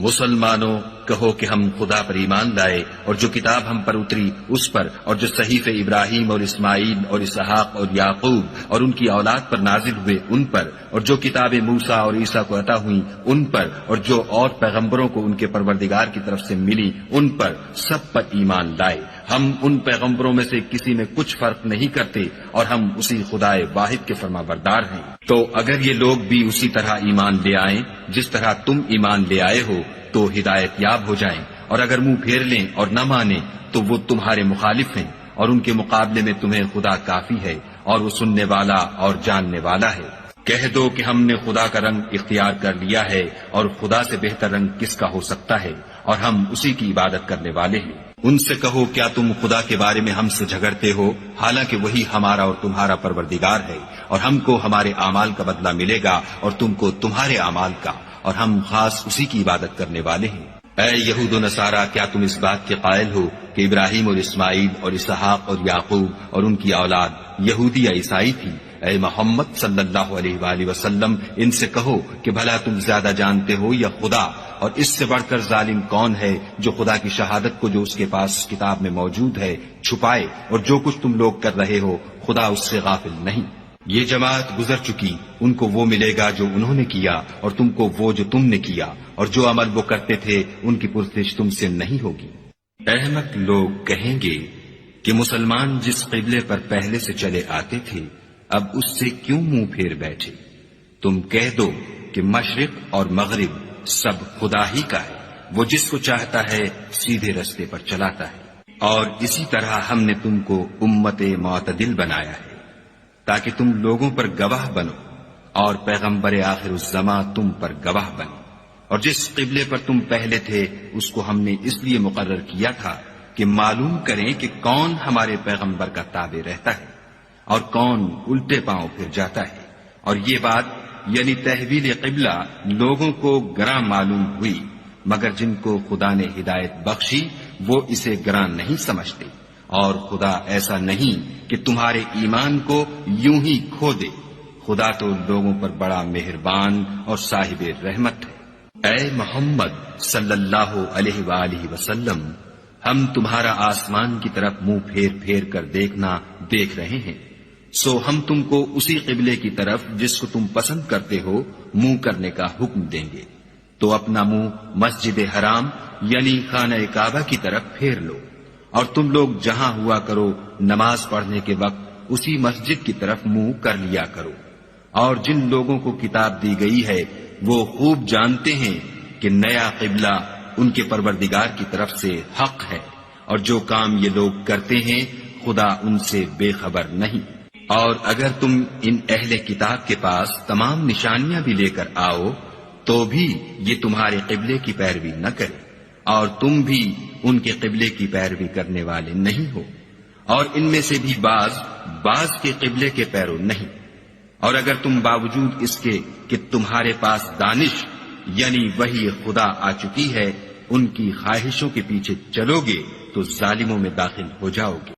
مسلمانوں کہو کہ ہم خدا پر ایمان لائے اور جو کتاب ہم پر اتری اس پر، اور جو صحیفے ابراہیم اور اسماعیل اور اسحاق اور یعقوب اور ان کی اولاد پر نازل ہوئے ان پر، اور جو کتابیں موسیٰ اور عیسیٰ کو عطا ہوئیں ان پر، اور جو اور پیغمبروں کو ان کے پروردگار کی طرف سے ملی ان پر، سب پر ایمان لائے۔ ہم ان پیغمبروں میں سے کسی میں کچھ فرق نہیں کرتے اور ہم اسی خدا واحد کے فرما بردار ہیں۔ تو اگر یہ لوگ بھی اسی طرح ایمان لے آئیں جس طرح تم ایمان لے آئے ہو تو ہدایت یاب ہو جائیں، اور اگر منہ پھیر لیں اور نہ مانیں تو وہ تمہارے مخالف ہیں، اور ان کے مقابلے میں تمہیں خدا کافی ہے اور وہ سننے والا اور جاننے والا ہے۔ کہہ دو کہ ہم نے خدا کا رنگ اختیار کر لیا ہے، اور خدا سے بہتر رنگ کس کا ہو سکتا ہے، اور ہم اسی کی عبادت کرنے والے ہیں۔ ان سے کہو کیا تم خدا کے بارے میں ہم سے جھگڑتے ہو، حالانکہ وہی ہمارا اور تمہارا پروردگار ہے، اور ہم کو ہمارے اعمال کا بدلہ ملے گا اور تم کو تمہارے اعمال کا، اور ہم خاص اسی کی عبادت کرنے والے ہیں۔ اے یہود و نصارہ، کیا تم اس بات کے قائل ہو کہ ابراہیم اور اسماعیل اور اسحاق اور یعقوب اور ان کی اولاد یہودی یا عیسائی تھی؟ اے محمد صلی اللہ علیہ وآلہ وسلم، ان سے کہو کہ بھلا تم زیادہ جانتے ہو یا خدا، اور اس سے بڑھ کر ظالم کون ہے جو خدا کی شہادت کو جو اس کے پاس کتاب میں موجود ہے چھپائے، اور جو کچھ تم لوگ کر رہے ہو خدا اس سے غافل نہیں۔ یہ جماعت گزر چکی، ان کو وہ ملے گا جو انہوں نے کیا، اور تم کو وہ جو تم نے کیا، اور جو عمل وہ کرتے تھے ان کی پرسش تم سے نہیں ہوگی۔ احمق لوگ کہیں گے کہ مسلمان جس قبلے پر پہلے سے چلے آتے تھے اب اس سے کیوں منہ پھیر بیٹھے؟ تم کہہ دو کہ مشرق اور مغرب سب خدا ہی کا ہے، وہ جس کو چاہتا ہے سیدھے رستے پر چلاتا ہے، اور اسی طرح ہم نے تم کو امت معتدل بنایا ہے تاکہ تم لوگوں پر گواہ بنو، اور پیغمبر آخر الزماں تم پر گواہ بنے۔ اور جس قبلے پر تم پہلے تھے اس کو ہم نے اس لیے مقرر کیا تھا کہ معلوم کریں کہ کون ہمارے پیغمبر کا تابع رہتا ہے اور کون الٹے پاؤں پھر جاتا ہے۔ اور یہ بات یعنی تحویل قبلہ لوگوں کو گراں معلوم ہوئی، مگر جن کو خدا نے ہدایت بخشی وہ اسے گراں نہیں سمجھتے، اور خدا ایسا نہیں کہ تمہارے ایمان کو یوں ہی کھو دے، خدا تو لوگوں پر بڑا مہربان اور صاحب رحمت ہے۔ اے محمد صلی اللہ علیہ وآلہ وسلم، ہم تمہارا آسمان کی طرف منہ پھیر پھیر کر دیکھنا دیکھ رہے ہیں، سو ہم تم کو اسی قبلے کی طرف جس کو تم پسند کرتے ہو منہ کرنے کا حکم دیں گے، تو اپنا منہ مسجد حرام یعنی خانہ کعبہ کی طرف پھیر لو، اور تم لوگ جہاں ہوا کرو نماز پڑھنے کے وقت اسی مسجد کی طرف منہ کر لیا کرو۔ اور جن لوگوں کو کتاب دی گئی ہے وہ خوب جانتے ہیں کہ نیا قبلہ ان کے پروردگار کی طرف سے حق ہے، اور جو کام یہ لوگ کرتے ہیں خدا ان سے بے خبر نہیں۔ اور اگر تم ان اہل کتاب کے پاس تمام نشانیاں بھی لے کر آؤ تو بھی یہ تمہارے قبلے کی پیروی نہ کرے، اور تم بھی ان کے قبلے کی پیروی کرنے والے نہیں ہو، اور ان میں سے بھی بعض کے قبلے کے پیرو نہیں۔ اور اگر تم باوجود اس کے کہ تمہارے پاس دانش یعنی وحی خدا آ چکی ہے ان کی خواہشوں کے پیچھے چلو گے تو ظالموں میں داخل ہو جاؤ گے۔